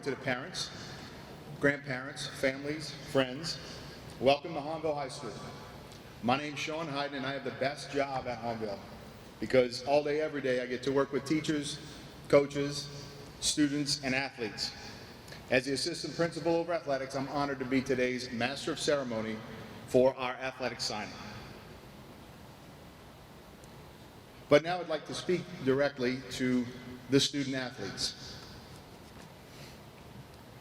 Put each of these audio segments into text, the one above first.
to the parents, grandparents, families, friends. Welcome to Hahnville High School. My name's Heiden, and I have the best job at Hahnville because all day, every day, I get to work with teachers, coaches, students, and athletes. As the assistant principal over athletics, I'm honored to be today's master of ceremony for our athletic signing. But now I'd like to speak directly to the student athletes.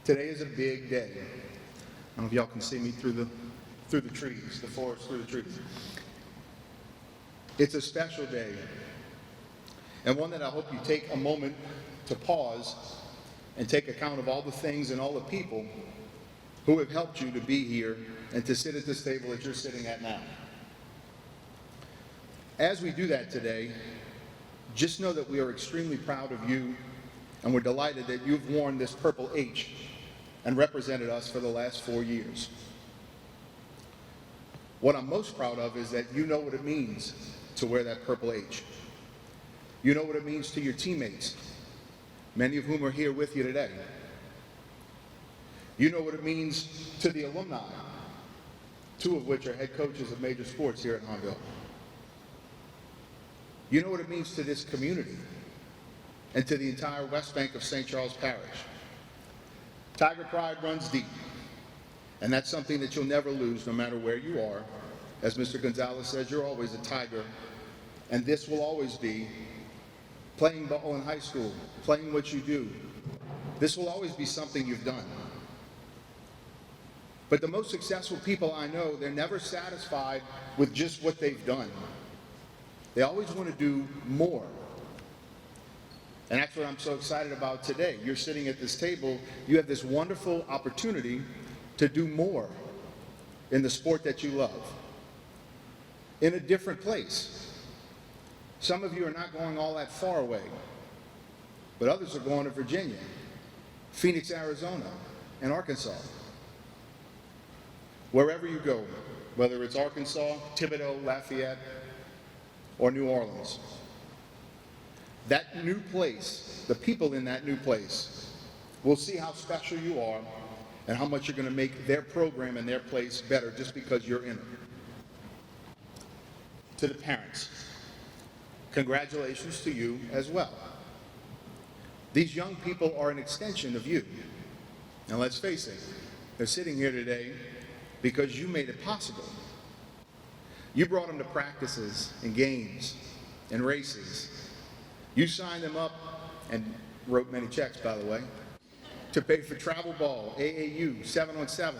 Today is a big day. I don't know if y'all can see me through the trees, the forest through the trees. It's a special day, and one that I hope you take a moment to pause and take account of all the things and all the people who have helped you to be here and to sit at this table that you're sitting at now. As we do that today, just know that we are extremely proud of you, and we're delighted that you've worn this purple H and represented us for the last 4 years. What I'm most proud of is that you know what it means to wear that purple H. You know what it means to your teammates, many of whom are here with you today. You know what it means to the alumni, 2 of which are head coaches of major sports here at Hahnville. You know what it means to this community and to the entire West Bank of St. Charles Parish. Tiger pride runs deep, and that's something that you'll never lose no matter where you are. As Mr. Gonzalez says, you're always a Tiger, and this will always be playing ball in high school, playing what you do. This will always be something you've done. But the most successful people I know, they're never satisfied with just what they've done. They always want to do more. And that's what I'm so excited about today. You're sitting at this table, you have this wonderful opportunity to do more in the sport that you love, in a different place. Some of you are not going all that far away, but others are going to Virginia, Phoenix, Arizona, and Arkansas. Wherever you go, whether it's Arkansas, Thibodaux, Lafayette, or New Orleans. That new place, the people in that new place, will see how special you are and how much you're going to make their program and their place better just because you're in it. To the parents, congratulations to you as well. These young people are an extension of you. And let's face it, they're sitting here today because you made it possible. You brought them to practices and games and races. You signed them up, and wrote many checks, by the way, to pay for travel ball, AAU, 7-on-7.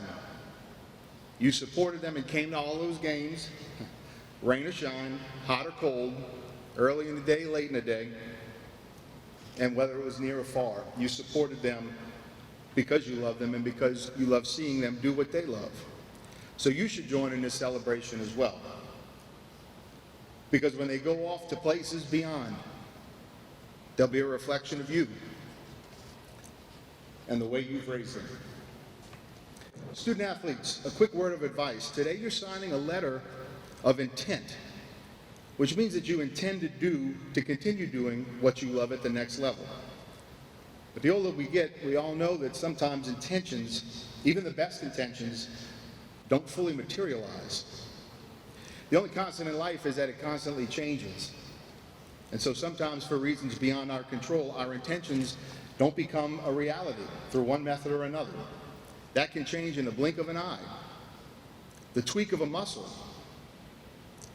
You supported them and came to all those games, rain or shine, hot or cold, early in the day, late in the day, and whether it was near or far, you supported them because you love them and because you love seeing them do what they love. So you should join in this celebration as well. Because when they go off to places beyond, they'll be a reflection of you and the way you've raised them. Student athletes, a quick word of advice. Today you're signing a letter of intent, which means that you intend to continue doing what you love at the next level. But the older we get, we all know that sometimes intentions, even the best intentions, don't fully materialize. The only constant in life is that it constantly changes. And so sometimes for reasons beyond our control, our intentions don't become a reality through one method or another. That can change in the blink of an eye, the tweak of a muscle,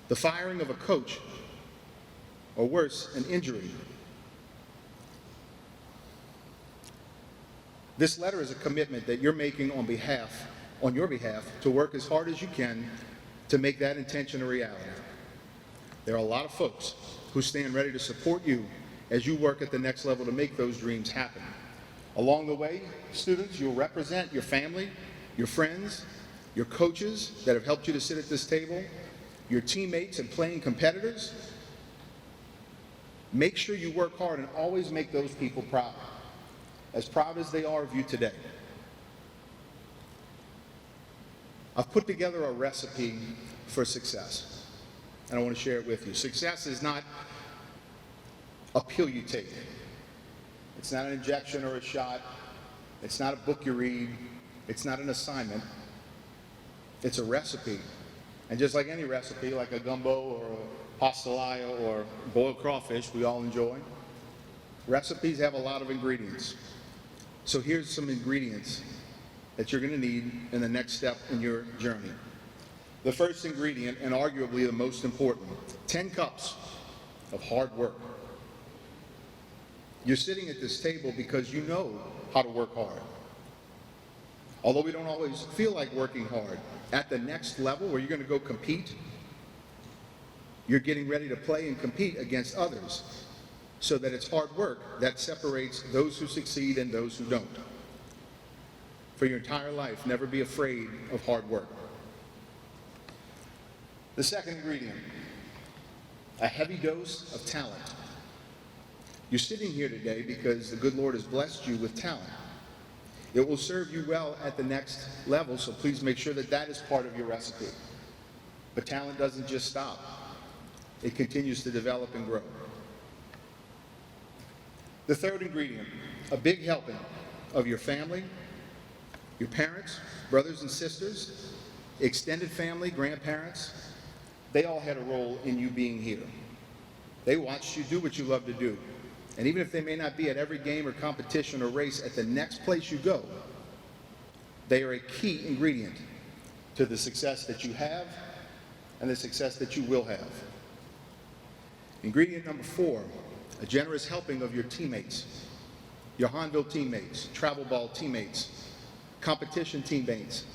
the firing of a coach, or worse, an injury. This letter is a commitment that you're making on your behalf, to work as hard as you can to make that intention a reality. There are a lot of folks who stand ready to support you as you work at the next level to make those dreams happen. Along the way, students, you'll represent your family, your friends, your coaches that have helped you to sit at this table, your teammates and playing competitors. Make sure you work hard and always make those people proud as they are of you today. I've put together a recipe for success, and I want to share it with you. Success is not a pill you take. It's not an injection or a shot. It's not a book you read. It's not an assignment. It's a recipe. And just like any recipe, like a gumbo or a pastelaya or boiled crawfish we all enjoy, recipes have a lot of ingredients. So here's some ingredients that you're going to need in the next step in your journey. The first ingredient, and arguably the most important, 10 cups of hard work. You're sitting at this table because you know how to work hard. Although we don't always feel like working hard, at the next level where you're going to go compete, you're getting ready to play and compete against others, so that it's hard work that separates those who succeed and those who don't. For your entire life, never be afraid of hard work. The second ingredient, a heavy dose of talent. You're sitting here today because the good Lord has blessed you with talent. It will serve you well at the next level, so please make sure that that is part of your recipe. But talent doesn't just stop. It continues to develop and grow. The third ingredient, a big helping of your family, your parents, brothers and sisters, extended family, grandparents. They all had a role in you being here. They watched you do what you love to do. And even if they may not be at every game or competition or race at the next place you go, they are a key ingredient to the success that you have and the success that you will have. Ingredient number 4, a generous helping of your teammates, your Hahnville teammates, travel ball teammates, competition teammates.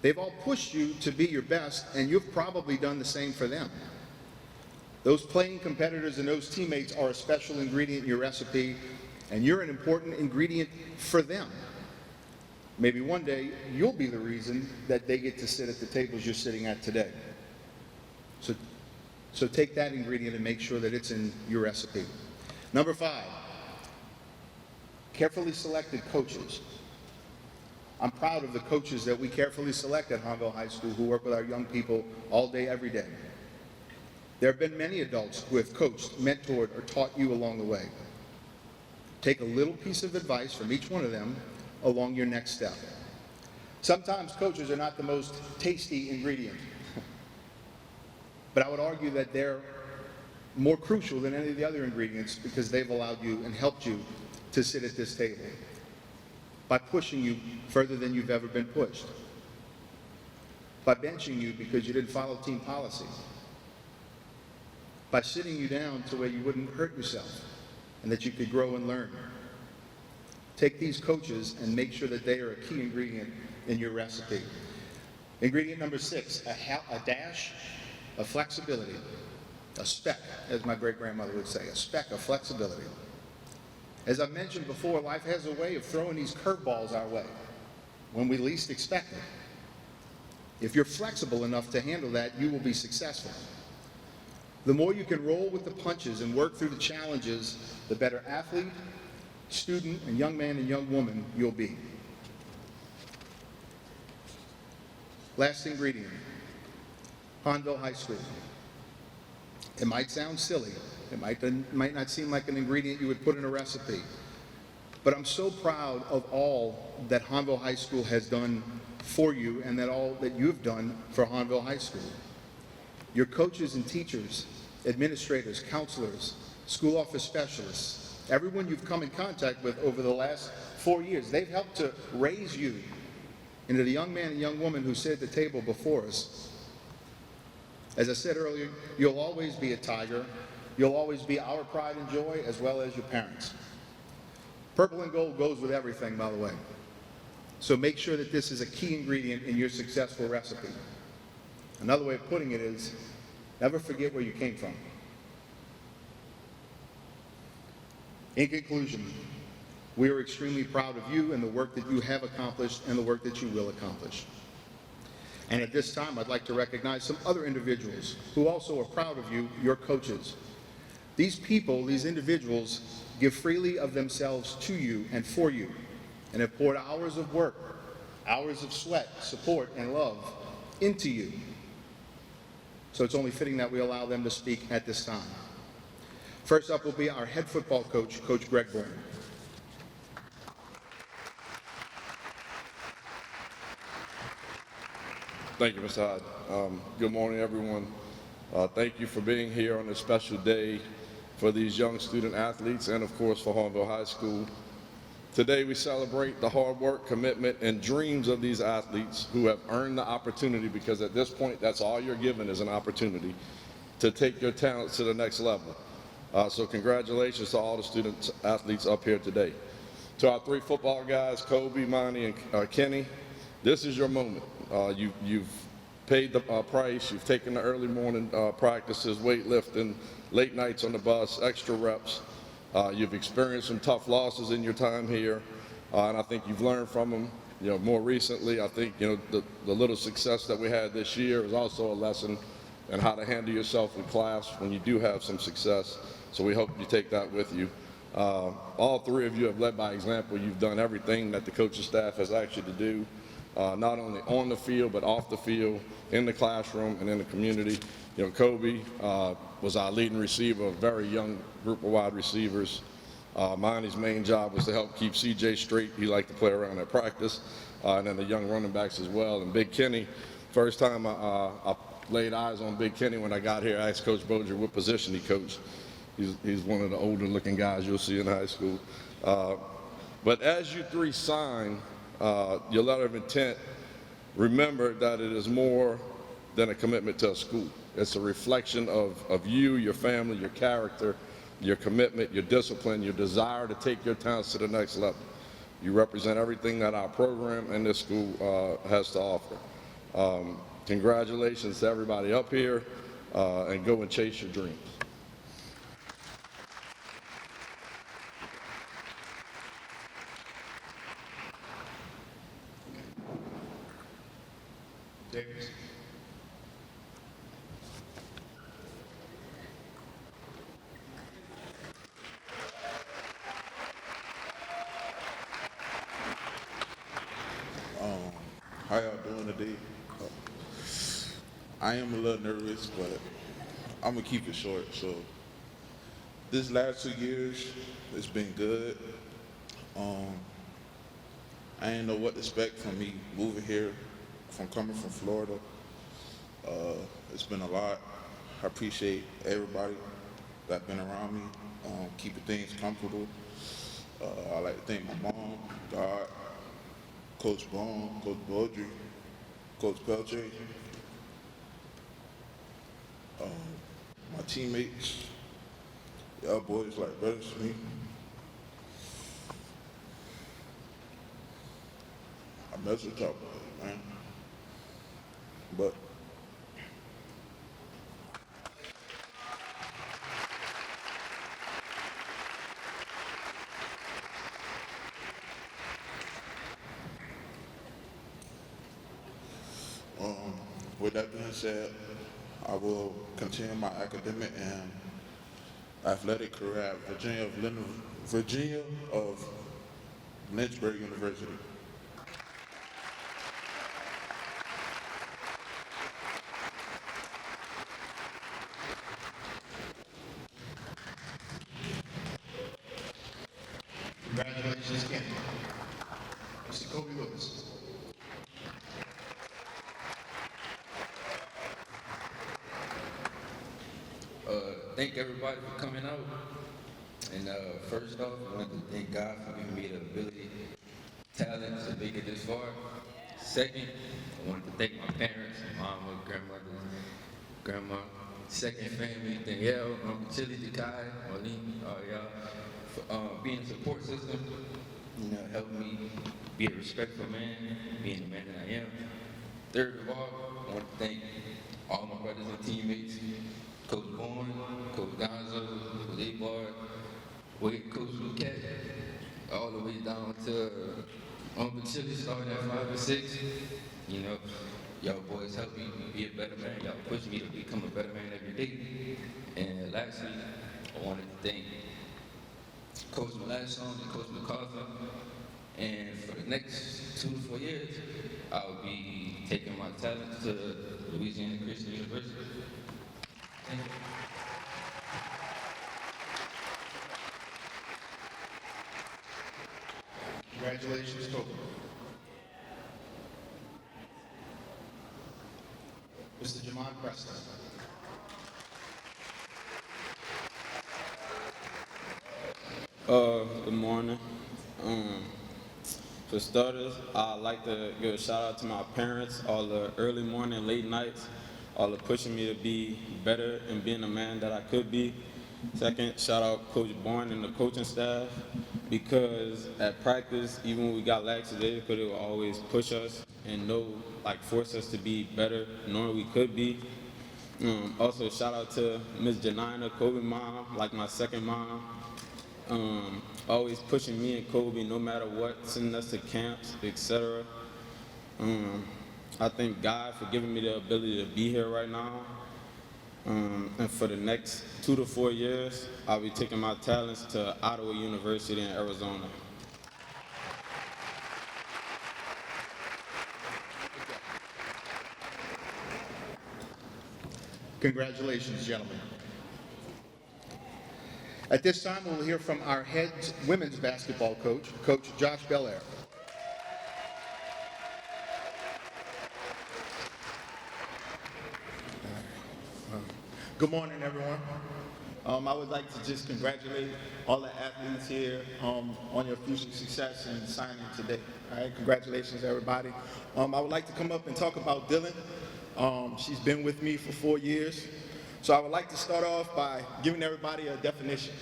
They've all pushed you to be your best, and you've probably done the same for them. Those playing competitors and those teammates are a special ingredient in your recipe, and you're an important ingredient for them. Maybe one day you'll be the reason that they get to sit at the tables you're sitting at today. So take that ingredient and make sure that it's in your recipe. Number 5, carefully selected coaches. I'm proud of the coaches that we carefully select at Hahnville High School who work with our young people all day, every day. There have been many adults who have coached, mentored, or taught you along the way. Take a little piece of advice from each one of them along your next step. Sometimes coaches are not the most tasty ingredient, but I would argue that they're more crucial than any of the other ingredients because they've allowed you and helped you to sit at this table by pushing you further than you've ever been pushed, by benching you because you didn't follow team policy, by sitting you down to where you wouldn't hurt yourself and that you could grow and learn. Take these coaches and make sure that they are a key ingredient in your recipe. Ingredient number 6, a dash of flexibility, a speck, as my great-grandmother would say, a speck of flexibility. As I mentioned before, life has a way of throwing these curveballs our way when we least expect it. If you're flexible enough to handle that, you will be successful. The more you can roll with the punches and work through the challenges, the better athlete, student, and young man and young woman you'll be. Last ingredient, Hahnville High School. It might sound silly. It might not seem like an ingredient you would put in a recipe. But I'm so proud of all that Hahnville High School has done for you and that all that you've done for Hahnville High School. Your coaches and teachers, administrators, counselors, school office specialists, everyone you've come in contact with over the last 4 years, they've helped to raise you into the young man and young woman who sit at the table before us. As I said earlier, you'll always be a Tiger. You'll always be our pride and joy as well as your parents. Purple and gold goes with everything, by the way. So make sure that this is a key ingredient in your successful recipe. Another way of putting it is, never forget where you came from. In conclusion, we are extremely proud of you and the work that you have accomplished and the work that you will accomplish. And at this time, I'd like to recognize some other individuals who also are proud of you, your coaches. These people, these individuals, give freely of themselves to you and for you, and have poured hours of work, hours of sweat, support, and love into you. So it's only fitting that we allow them to speak at this time. First up will be our head football coach, Coach Greg Bourne. Thank you, Mr. Hyde. Good morning, everyone. Thank you for being here on this special day for these young student athletes and, of course, for Hahnville High School. Today, we celebrate the hard work, commitment, and dreams of these athletes who have earned the opportunity, because at this point, that's all you're given is an opportunity to take your talents to the next level. So congratulations to all the student athletes up here today. To our three football guys, Kobe, Monty, and Kenny, this is your moment. You've paid the price. You've taken the early morning practices, weightlifting, late nights on the bus, extra reps. You've experienced some tough losses in your time here, and I think you've learned from them. More recently, I think the little success that we had this year is also a lesson in how to handle yourself in class when you do have some success. So we hope you take that with you. All three of you have led by example. You've done everything that the coaching staff has asked you to do, not only on the field, but off the field, in the classroom, and in the community. Kobe was our leading receiver, a very young group of wide receivers. Monty's main job was to help keep CJ straight. He liked to play around at practice, and then the young running backs as well. And Big Kenny, first time I laid eyes on Big Kenny when I got here, I asked Coach Bozier what position he coached. He's one of the older looking guys you'll see in high school. But as you three sign your letter of intent, remember that it is more than a commitment to a school. It's a reflection of you, your family, your character, your commitment, your discipline, your desire to take your talents to the next level. You represent everything that our program and this school has to offer. Congratulations to everybody up here, and go and chase your dreams. Davis. How y'all doing today? I am a little nervous, but I'm gonna keep it short. So this last 2 years, it's been good. I didn't know what to expect from me moving here, from coming from Florida. It's been a lot. I appreciate everybody that's been around me, keeping things comfortable. I like to thank my mom, God, Coach Bone, Coach Baudry, Coach Pelche, my teammates. Y'all boys like brothers to me. I mess with y'all boys, man. But with that being said, I will continue my academic and athletic career at Virginia of Lynchburg University. Congratulations, Kenny. Mr. Kobe Lewis. Thank everybody for coming out. And first off, I want to thank God for giving me the ability, talent to make it this far. Second, I want to thank my parents, mama, grandma, second family, Danielle, Uncle Chili, Kai, Marlene, all y'all, for being a support system, helping me be a respectful man, being the man that I am. Third of all, I want to thank all my brothers and teammates, Coach Bourne, Coach Gonzo, Coach A-Bar, Coach Luquette, all the way down to Uncle Chili starting at 5 and 6. Y'all boys help me be a better man. Y'all push me to become a better man every day. And lastly, I wanted to thank Coach Madison and Coach MacArthur. And for the next 2 to 4 years, I'll be taking my talents to Louisiana Christian University. Thank you. Congratulations, Kobe. Jah'man Preston. Good morning. For starters, I'd like to give a shout out to my parents, all the early morning, late nights, all the pushing me to be better and being the man that I could be. Second, shout out Coach Bourne and the coaching staff, because at practice, even when we got lax today, they would always push us and force us to be better, knowing we could be. Also, shout out to Miss Janina, Kobe mom, like my second mom. Always pushing me and Kobe no matter what, sending us to camps, etc. I thank God for giving me the ability to be here right now. And for the next 2 to 4 years, I'll be taking my talents to Ottawa University in Arizona. Congratulations, gentlemen. At this time, we'll hear from our head women's basketball coach, Coach Josh Belair. Good morning, everyone. I would like to just congratulate all the athletes here on your future success and signing today. All right, congratulations, everybody. I would like to come up and talk about Dihlynn. She's been with me for 4 years. So I would like to start off by giving everybody a definition.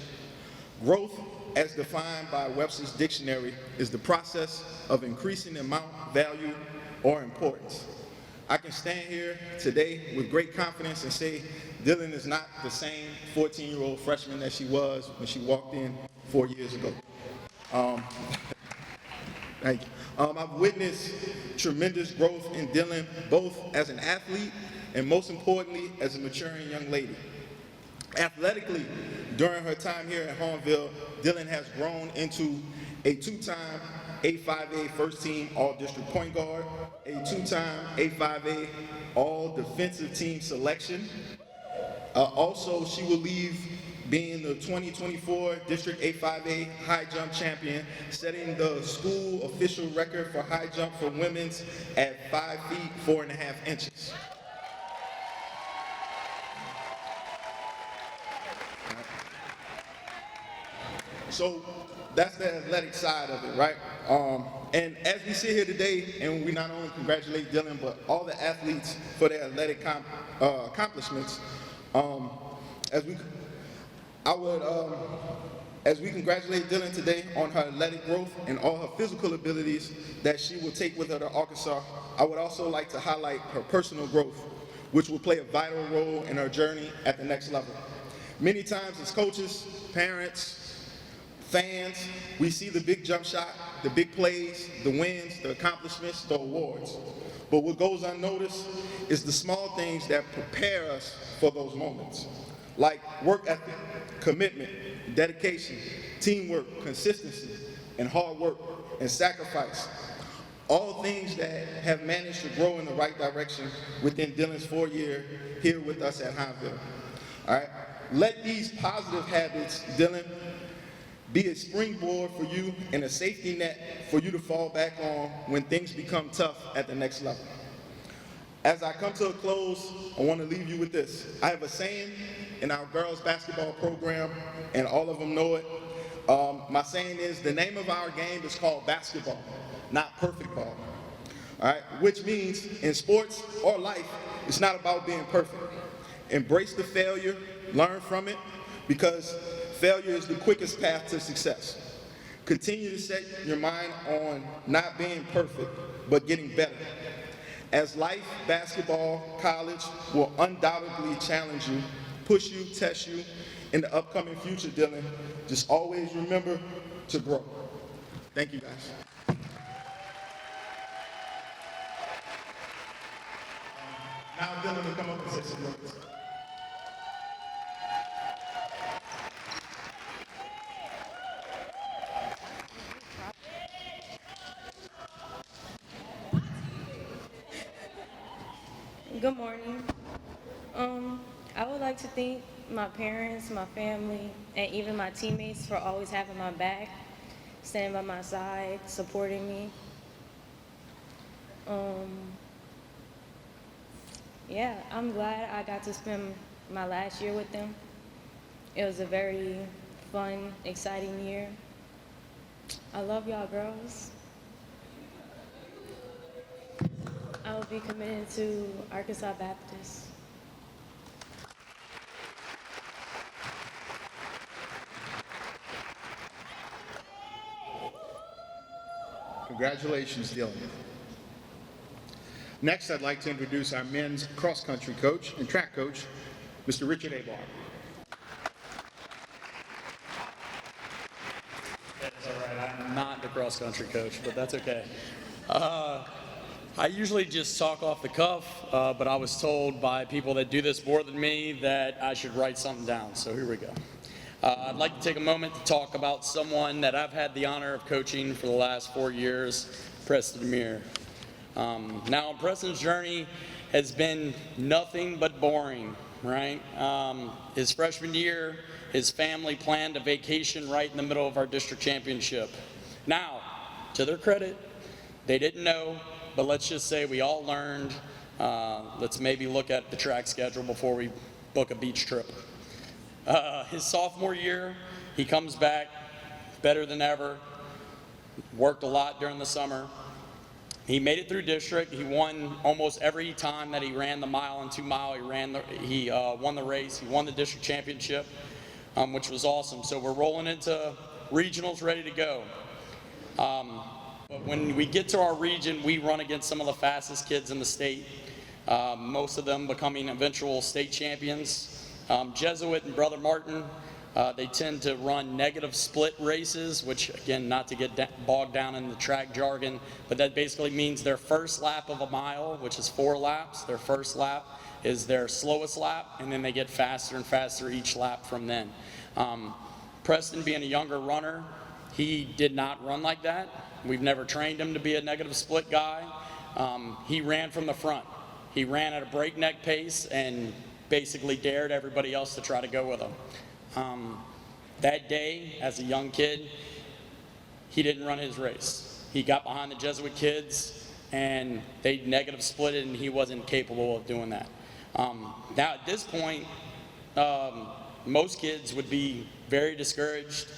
Growth, as defined by Webster's Dictionary, is the process of increasing amount, value, or importance. I can stand here today with great confidence and say Dihlynn is not the same 14-year-old freshman that she was when she walked in 4 years ago. Thank you. I've witnessed tremendous growth in Dihlynn, both as an athlete and most importantly, as a maturing young lady. Athletically, during her time here at Hahnville, Dihlynn has grown into a 2-time A5A first team all-district point guard, a 2-time A5A all-defensive team selection. Also, she will leave being the 2024 District A5A high jump champion, setting the school official record for high jump for women's at 5 feet 4.5 inches. So that's the athletic side of it, right? And as we sit here today, and we not only congratulate Dihlynn, but all the athletes for their athletic accomplishments, as we congratulate Dihlynn today on her athletic growth and all her physical abilities that she will take with her to Arkansas, I would also like to highlight her personal growth, which will play a vital role in her journey at the next level. Many times as coaches, parents, fans, we see the big jump shot, the big plays, the wins, the accomplishments, the awards. But what goes unnoticed is the small things that prepare us for those moments, like work ethic, commitment, dedication, teamwork, consistency, and hard work and sacrifice. All things that have managed to grow in the right direction within Dihlynn's 4 year here with us at Hahnville. All right, let these positive habits, Dihlynn, be a springboard for you and a safety net for you to fall back on when things become tough at the next level. As I come to a close, I want to leave you with this. I have a saying in our girls basketball program, and all of them know it. My saying is, the name of our game is called basketball, not perfect ball. All right, which means in sports or life, it's not about being perfect. Embrace the failure, learn from it, because failure is the quickest path to success. Continue to set your mind on not being perfect, but getting better. As life, basketball, college will undoubtedly challenge you, push you, test you in the upcoming future, Dihlynn, just always remember to grow. Thank you, guys. Now Dihlynn will come up and say some words. Good morning. I would like to thank my parents, my family, and even my teammates for always having my back, standing by my side, supporting me. yeah, I'm glad I got to spend my last year with them. It was a very fun, exciting year. I love y'all girls. I will be committed to Arkansas Baptist. Congratulations, Dihlynn. Next, I'd like to introduce our men's cross-country coach and track coach, Mr. Richard Abar. That's all right. I'm not the cross-country coach, but that's okay. I usually just talk off the cuff, but I was told by people that do this more than me that I should write something down, so here we go. I'd like to take a moment to talk about someone that I've had the honor of coaching for the last 4 years, Preston Mire. Now, Preston's journey has been nothing but boring, right? His freshman year, his family planned a vacation right in the middle of our district championship. Now, to their credit, they didn't know, but let's just say we all learned. Let's maybe look at the track schedule before we book a beach trip. His sophomore year, he comes back better than ever, worked a lot during the summer. He made it through district. He won almost every time that he ran the mile and 2 mile. He won the race. He won the district championship, which was awesome. So we're rolling into regionals ready to go. But when we get to our region, we run against some of the fastest kids in the state, most of them becoming eventual state champions. Jesuit and Brother Martin, they tend to run negative split races, which again, not to get bogged down in the track jargon, but that basically means their first lap of a mile, which is 4 laps, their first lap is their slowest lap, and then they get faster and faster each lap from then. Preston, being a younger runner, he did not run like that. We've never trained him to be a negative split guy. He ran from the front. He ran at a breakneck pace and basically dared everybody else to try to go with him. That day, as a young kid, he didn't run his race. He got behind the Jesuit kids, and they negative splitted, and he wasn't capable of doing that. Now, at this point, most kids would be very discouraged.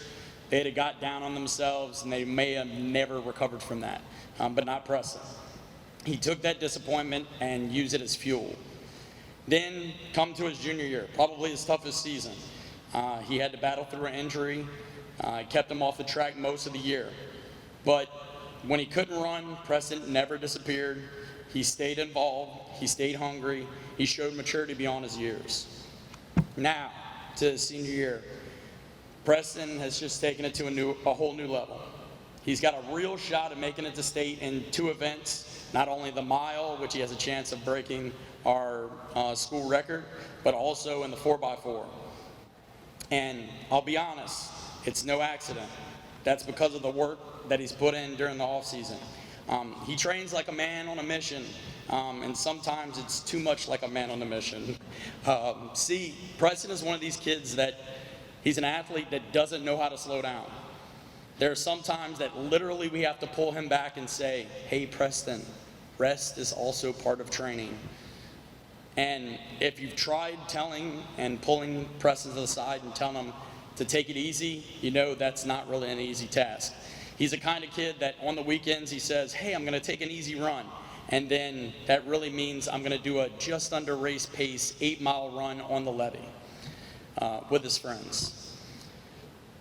They'd have got down on themselves, and they may have never recovered from that, but not Preston. He took that disappointment and used it as fuel. Then come to his junior year, probably his toughest season. He had to battle through an injury, kept him off the track most of the year. But when he couldn't run, Preston never disappeared. He stayed involved, he stayed hungry, he showed maturity beyond his years. Now, to his senior year, Preston has just taken it to a whole new level. He's got a real shot at making it to state in 2 events, not only the mile, which he has a chance of breaking our school record, but also in the 4x4. And I'll be honest, it's no accident. That's because of the work that he's put in during the off season. He trains like a man on a mission, and sometimes it's too much like a man on a mission. See, Preston is one of these kids that he's an athlete that doesn't know how to slow down. There are some times that literally we have to pull him back and say, hey, Preston, rest is also part of training. And if you've tried telling and pulling Preston to the side and telling him to take it easy, you know that's not really an easy task. He's the kind of kid that on the weekends he says, hey, I'm gonna take an easy run. And then that really means I'm gonna do a just under race pace 8-mile run on the levee with his friends.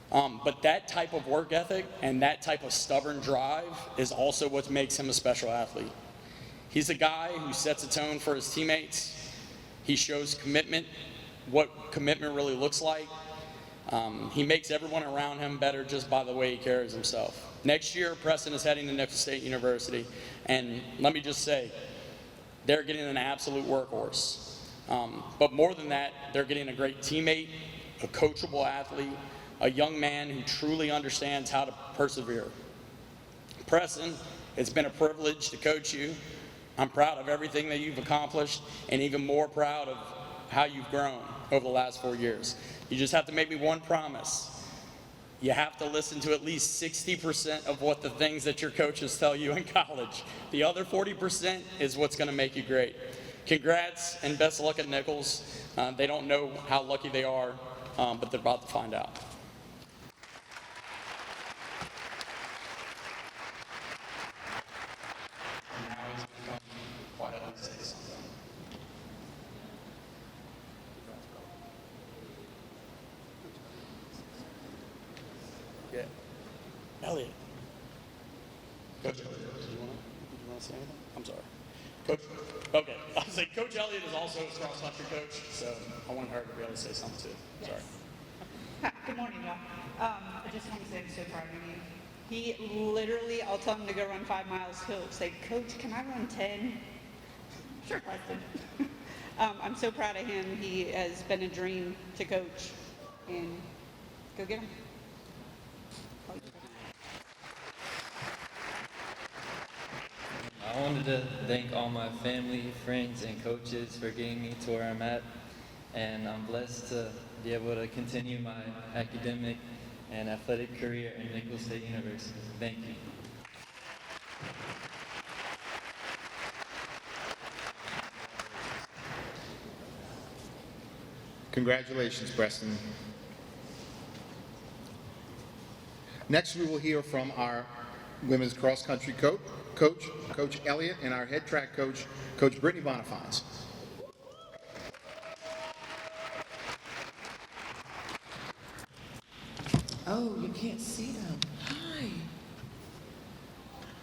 But that type of work ethic and that type of stubborn drive is also what makes him a special athlete. He's a guy who sets a tone for his teammates. He shows commitment, what commitment really looks like. He makes everyone around him better just by the way he carries himself. Next year, Preston is heading to Nicholls State University, and let me just say, they're getting an absolute workhorse. But more than that, they're getting a great teammate, a coachable athlete, a young man who truly understands how to persevere. Preston, it's been a privilege to coach you. I'm proud of everything that you've accomplished, and even more proud of how you've grown over the last 4 years. You just have to make me one promise. You have to listen to at least 60% of what the things that your coaches tell you in college. The other 40% is what's going to make you great. congrats and best of luck at Nicholls. They don't know how lucky they are, but they're about to find out. Now he's going to come quietly say something. Yeah. Elliot. Coach Elliot, did you want to say anything? I'm sorry. Coach, okay. I was like, Coach Elliot is also a cross-country coach, so I want her to be able to say something too. Sorry. Hi, good morning, y'all. I just want to say I'm so proud of you. He literally, I'll tell him to go run 5 miles. He'll say, Coach, can I run 10? Sure, Preston. I'm so proud of him. He has been a dream to coach, and go get him. I wanted to thank all my family, friends, and coaches for getting me to where I'm at, and I'm blessed to be able to continue my academic and athletic career at Nicholls State University. Thank you. Congratulations, Preston. Next, we will hear from our women's cross-country Coach Elliott, and our head track coach, Coach Brittany Bonifaz. Oh, you can't see them. Hi.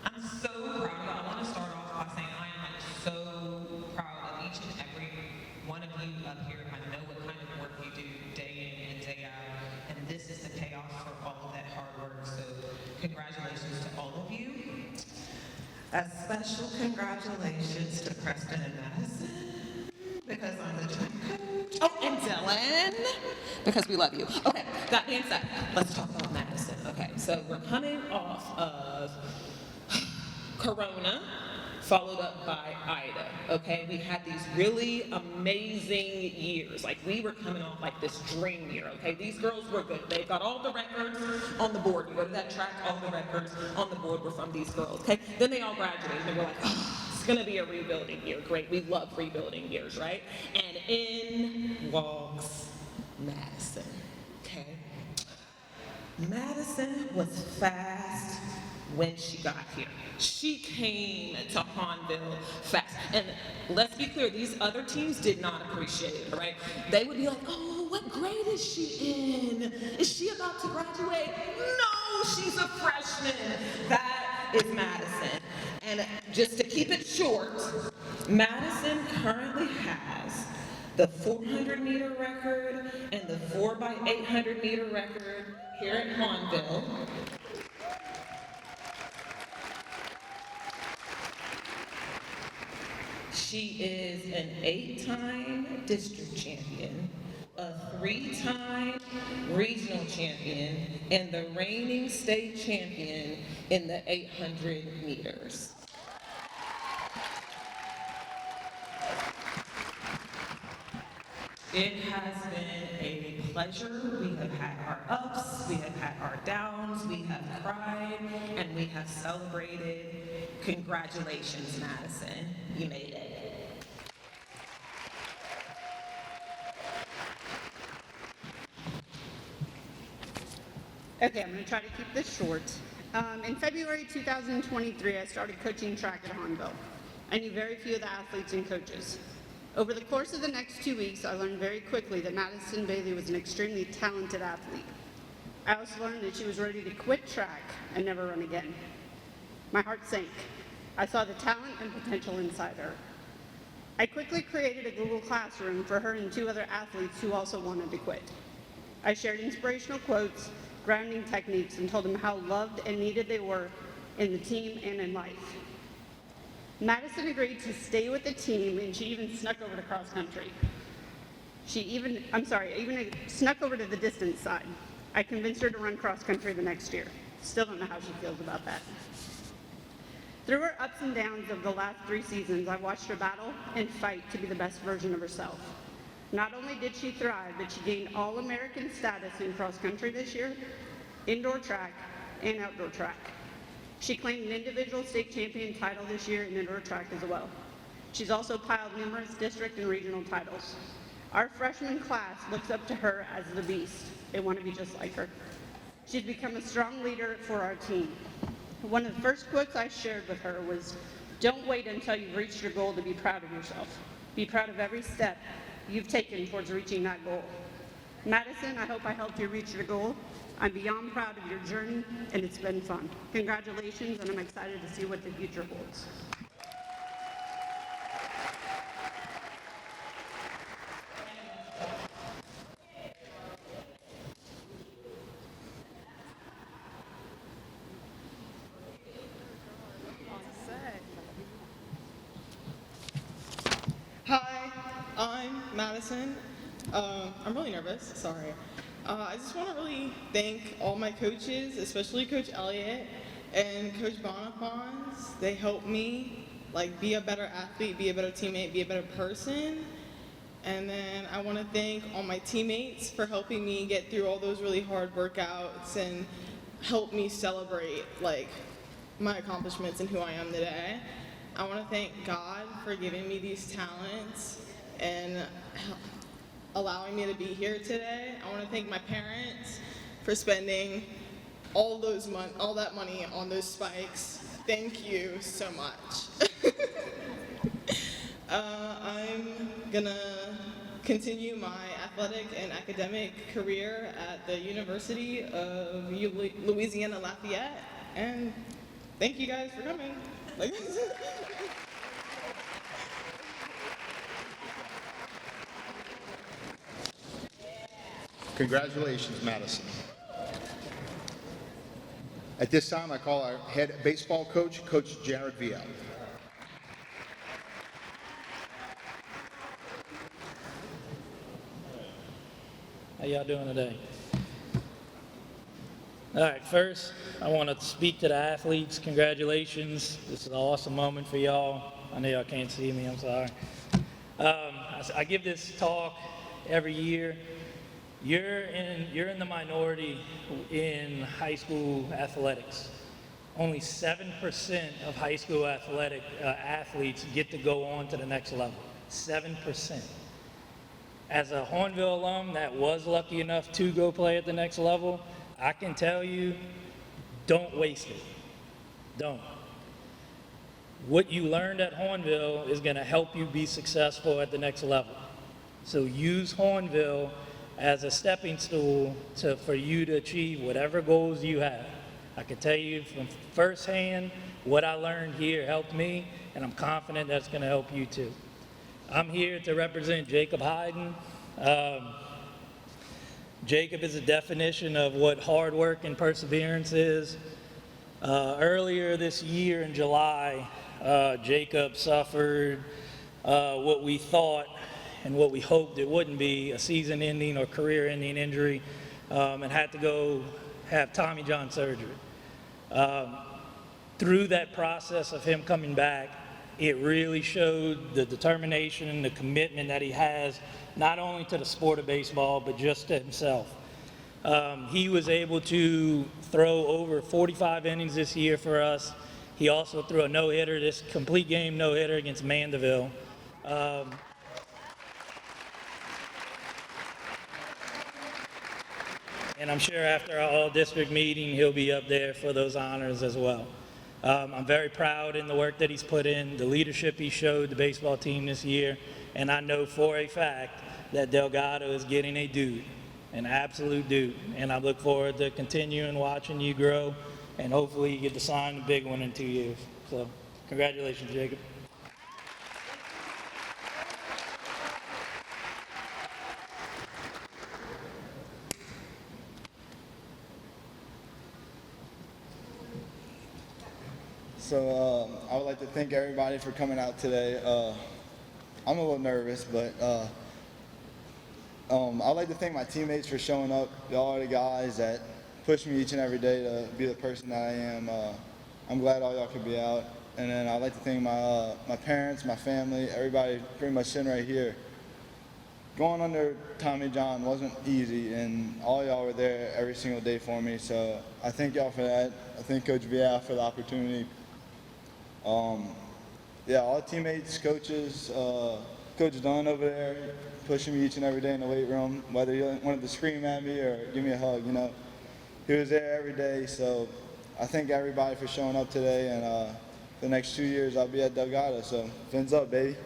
I'm so proud of you. I want to start off by saying I am so proud of each and every one of you up here. I know what kind of work you do day in and day out, and this is the payoff for all of that hard work. So congratulations to all of you. A special congratulations to Preston and Madison, because I'm the track coach. Oh, and Dyhlynn, because we love you. Okay, that being said, let's talk about Madison. Okay, so we're coming off of Corona, followed up by Ida. Okay, we had these really amazing years. Like, we were coming off like this dream year. Okay, these girls were good. They've got all the records on the board. You go to that track, all the records on the board were from these girls. Okay, then they all graduated and they were like, oh, it's gonna be a rebuilding year. Great, we love rebuilding years, right? And in walks Madison. Okay, Madison was fast when she got here. She came to Hahnville fast. And let's be clear, these other teams did not appreciate it, right? They would be like, oh, what grade is she in? Is she about to graduate? No, she's a freshman. That is Madison. And just to keep it short, Madison currently has the 400-meter record and the 4x800-meter record here at Hahnville. She is an 8-time district champion, a 3-time regional champion, and the reigning state champion in the 800 meters. It has been a pleasure. We have had our ups, we have had our downs, we have cried, and we have celebrated. Congratulations, Madison. You made it. Okay, I'm going to try to keep this short. In February 2023, I started coaching track at Hahnville. I knew very few of the athletes and coaches. Over the course of the next 2 weeks, I learned very quickly that Madison Bailey was an extremely talented athlete. I also learned that she was ready to quit track and never run again. My heart sank. I saw the talent and potential inside her. I quickly created a Google Classroom for her and 2 other athletes who also wanted to quit. I shared inspirational quotes, grounding techniques, and told them how loved and needed they were in the team and in life. Madison agreed to stay with the team, and she even snuck over to cross country. Even snuck over to the distance side. I convinced her to run cross country the next year. Still don't know how she feels about that. Through her ups and downs of the last 3 seasons, I watched her battle and fight to be the best version of herself. Not only did she thrive, but she gained All-American status in cross country this year, indoor track, and outdoor track. She claimed an individual state champion title this year in indoor track as well. She's also piled numerous district and regional titles. Our freshman class looks up to her as the beast. They want to be just like her. She's become a strong leader for our team. One of the first quotes I shared with her was, "Don't wait until you've reached your goal to be proud of yourself. Be proud of every step you've taken towards reaching that goal." Madison, I hope I helped you reach your goal. I'm beyond proud of your journey, and it's been fun. Congratulations, and I'm excited to see what the future holds. Hi, I'm Madison. I'm really nervous, sorry. I just want to really thank all my coaches, especially Coach Elliott and Coach Bonifants. They helped me be a better athlete, be a better teammate, be a better person. And then I want to thank all my teammates for helping me get through all those really hard workouts and help me celebrate my accomplishments and who I am today. I want to thank God for giving me these talents and allowing me to be here today. I want to thank my parents for spending all that money on those spikes. Thank you so much. I'm gonna continue my athletic and academic career at the University of Louisiana Lafayette, and thank you guys for coming. Congratulations, Madison. At this time, I call our head baseball coach, Coach Jared Villa. How y'all doing today? All right, first, I want to speak to the athletes. Congratulations. This is an awesome moment for y'all. I know y'all can't see me, I'm sorry. I give this talk every year. You're in the minority in high school athletics. Only 7% of high school athletes get to go on to the next level. 7%. As a Hahnville alum that was lucky enough to go play at the next level, I can tell you, don't waste it. Don't. What you learned at Hahnville is going to help you be successful at the next level. So use Hahnville as a stepping stool for you to achieve whatever goals you have. I can tell you from firsthand what I learned here helped me, and I'm confident that's going to help you too. I'm here to represent Jacob Heiden. Jacob is a definition of what hard work and perseverance is. Earlier this year in July, Jacob suffered what we thought and what we hoped it wouldn't be, a season-ending or career-ending injury, and had to go have Tommy John surgery. Through that process of him coming back, it really showed the determination and the commitment that he has, not only to the sport of baseball, but just to himself. He was able to throw over 45 innings this year for us. He also threw a no-hitter, this complete game no-hitter against Mandeville. And I'm sure after our all-district meeting, he'll be up there for those honors as well. I'm very proud in the work that he's put in, the leadership he showed the baseball team this year, and I know for a fact that Delgado is getting a dude, an absolute dude, and I look forward to continuing watching you grow, and hopefully you get to sign the big one in 2 years. So, congratulations, Jacob. So I would like to thank everybody for coming out today. I'm a little nervous, but I'd like to thank my teammates for showing up. Y'all are the guys that push me each and every day to be the person that I am. I'm glad all y'all could be out. And then I'd like to thank my parents, my family, everybody pretty much sitting right here. Going under Tommy John wasn't easy, and all y'all were there every single day for me. So I thank y'all for that. I thank Coach Villa for the opportunity. yeah, all teammates, coaches, Coach Dihlynn over there pushing me each and every day in the weight room, whether he wanted to scream at me or give me a hug, He was there every day, so I thank everybody for showing up today, and the next 2 years I'll be at Delgado, so fins up, baby.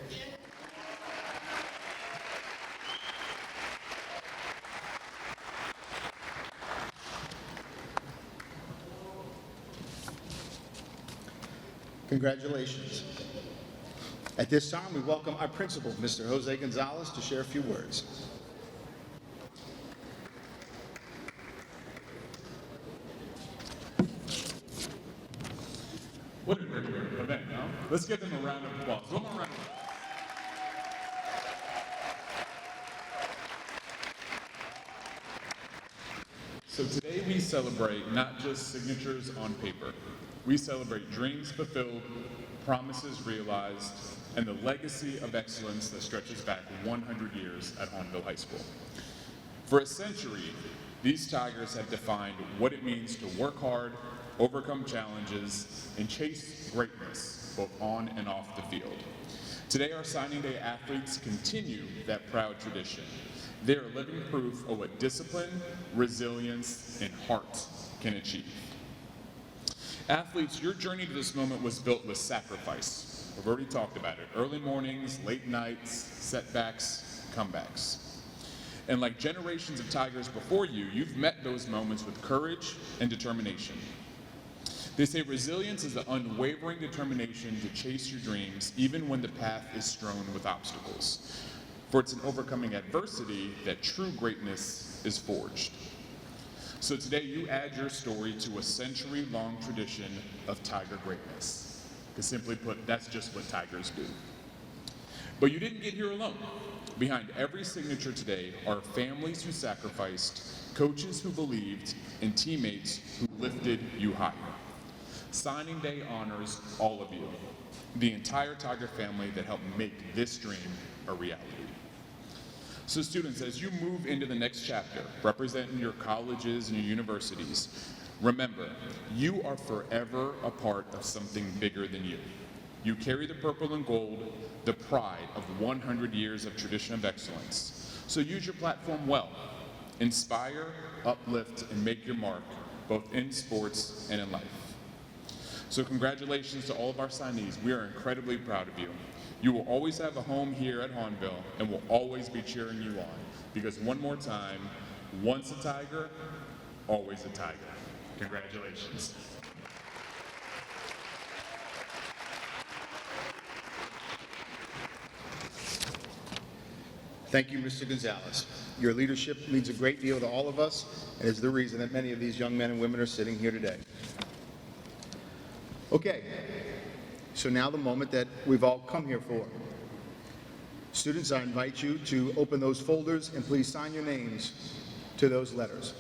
Congratulations. At this time, we welcome our principal, Mr. Jose Gonzalez, to share a few words. What a great event, no? Let's give them a round of applause. One more round of applause. So today we celebrate not just signatures on paper. We celebrate dreams fulfilled, promises realized, and the legacy of excellence that stretches back 100 years at Hahnville High School. For a century, these Tigers have defined what it means to work hard, overcome challenges, and chase greatness, both on and off the field. Today, our signing day athletes continue that proud tradition. They are living proof of what discipline, resilience, and heart can achieve. Athletes, your journey to this moment was built with sacrifice. We've already talked about it. Early mornings, late nights, setbacks, comebacks. And like generations of Tigers before you, you've met those moments with courage and determination. They say resilience is the unwavering determination to chase your dreams even when the path is strewn with obstacles. For it's in overcoming adversity that true greatness is forged. So today you add your story to a century-long tradition of Tiger greatness. Because simply put, that's just what Tigers do. But you didn't get here alone. Behind every signature today are families who sacrificed, coaches who believed, and teammates who lifted you higher. Signing day honors all of you, the entire Tiger family that helped make this dream a reality. So students, as you move into the next chapter, representing your colleges and your universities, remember, you are forever a part of something bigger than you. You carry the purple and gold, the pride of 100 years of tradition of excellence. So use your platform well. Inspire, uplift, and make your mark, both in sports and in life. So congratulations to all of our signees. We are incredibly proud of you. You will always have a home here at Hahnville, and we'll always be cheering you on. Because one more time, once a Tiger, always a Tiger. Congratulations. Thank you, Mr. Gonzalez. Your leadership means a great deal to all of us, and is the reason that many of these young men and women are sitting here today. Okay, so now the moment that we've all come here for. Students, I invite you to open those folders and please sign your names to those letters.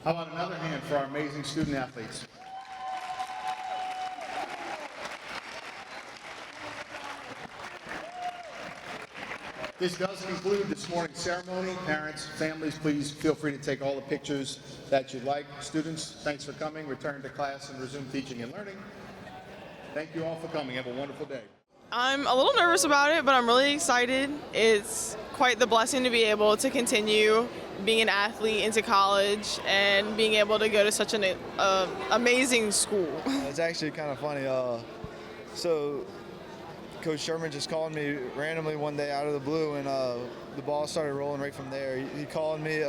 How about another hand for our amazing student athletes? This does conclude this morning's ceremony. Parents, families, please feel free to take all the pictures that you'd like. Students, thanks for coming. Return to class and resume teaching and learning. Thank you all for coming. Have a wonderful day. I'm a little nervous about it, but I'm really excited. It's quite the blessing to be able to continue being an athlete into college and being able to go to such an amazing school. It's actually kind of funny. So Coach Sherman just called me randomly one day out of the blue, and the ball started rolling right from there. He called me.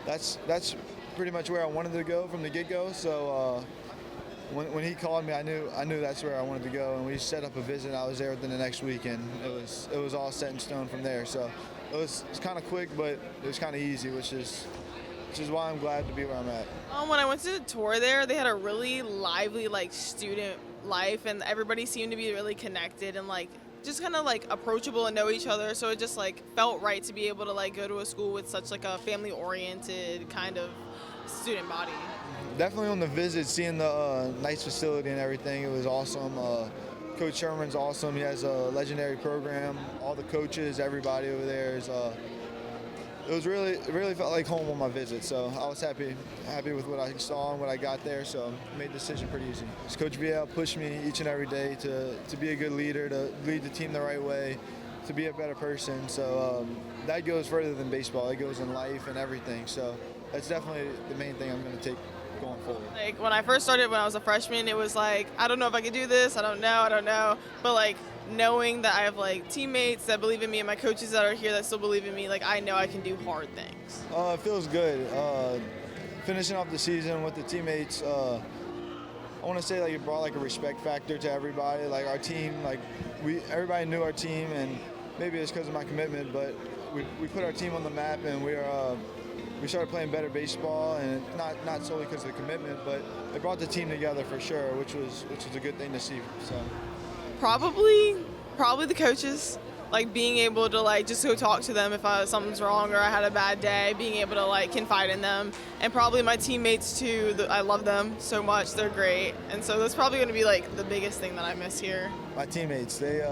That's pretty much where I wanted to go from the get-go. So when he called me, I knew that's where I wanted to go, and we set up a visit. I was there within the next week, and it was all set in stone from there. So it's kind of quick, but it was kind of easy, which is why I'm glad to be where I'm at. When I went to the tour there, they had a really lively student life, and everybody seemed to be really connected and just kind of approachable and know each other. So it just felt right to be able to go to a school with such a family-oriented kind of student body. Definitely on the visit, seeing the nice facility and everything, it was awesome. Coach Sherman's awesome. He has a legendary program. All the coaches, everybody over there is. It really felt like home on my visit. So I was happy with what I saw and what I got there. So I made the decision pretty easy. Coach VL pushed me each and every day to be a good leader, to lead the team the right way, to be a better person. So that goes further than baseball. It goes in life and everything. So that's definitely the main thing I'm going to take going forward. When I first started, when I was a freshman, it was I don't know if I could do this. I don't know. But knowing that I have teammates that believe in me and my coaches that are here that still believe in me, I know I can do hard things. It feels good. Finishing off the season with the teammates, I want to say it brought a respect factor to everybody. Our team, everybody knew our team, and maybe it's because of my commitment, but we put our team on the map, and we started playing better baseball, and not solely because of the commitment, but it brought the team together for sure, which was a good thing to see. So. Probably the coaches, being able to just go talk to them if something's wrong or I had a bad day, being able to confide in them, and probably my teammates too. I love them so much; they're great, and so that's probably going to be the biggest thing that I miss here. My teammates, they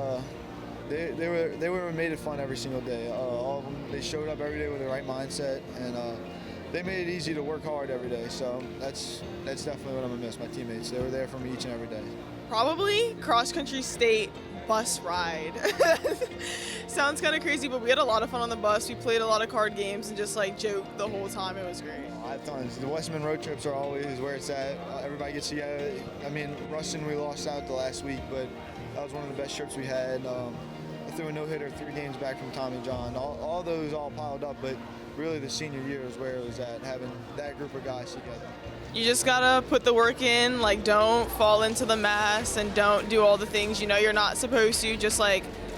made it fun every single day. All of them, they showed up every day with the right mindset, and they made it easy to work hard every day. So that's definitely what I'm gonna miss. My teammates, they were there for me each and every day. Probably cross-country state bus ride. Sounds kind of crazy, but we had a lot of fun on the bus. We played a lot of card games and just joked the whole time. It was great. I have tons. The Westman road trips are always where it's at. Everybody gets together. I mean, Ruston, we lost out the last week, but that was one of the best trips we had. I threw a no-hitter 3 games back from Tommy John. All those all piled up, but really the senior year is where it was at, having that group of guys together. You just gotta put the work in, don't fall into the mess and don't do all the things you're not supposed to. Just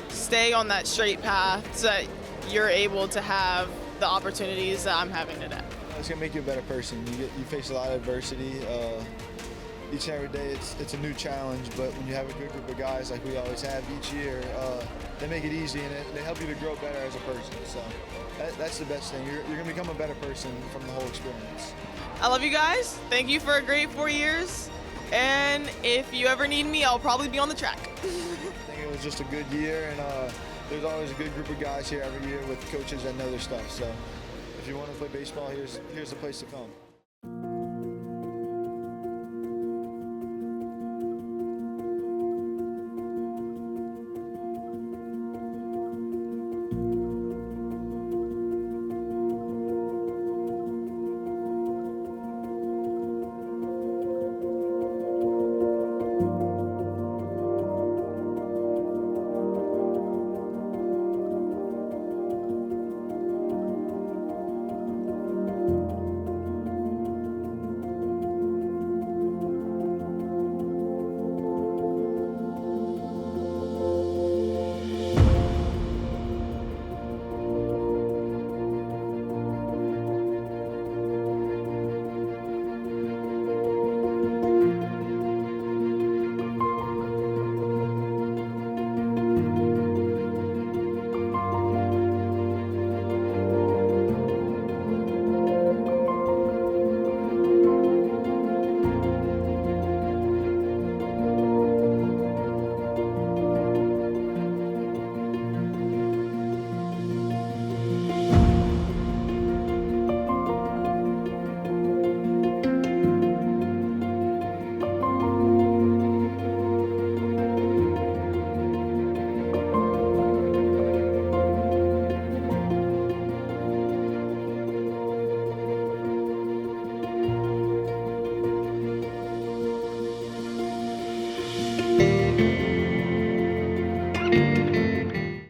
stay on that straight path so that you're able to have the opportunities that I'm having today. It's gonna make you a better person. You face a lot of adversity. Each and every day it's a new challenge, but when you have a good group of guys like we always have each year, they make it easy and they help you to grow better as a person. So that's the best thing. You're gonna become a better person from the whole experience. I love you guys. Thank you for a great 4 years. And if you ever need me, I'll probably be on the track. I think it was just a good year, and there's always a good group of guys here every year with coaches that know their stuff. So if you want to play baseball, here's the place to come.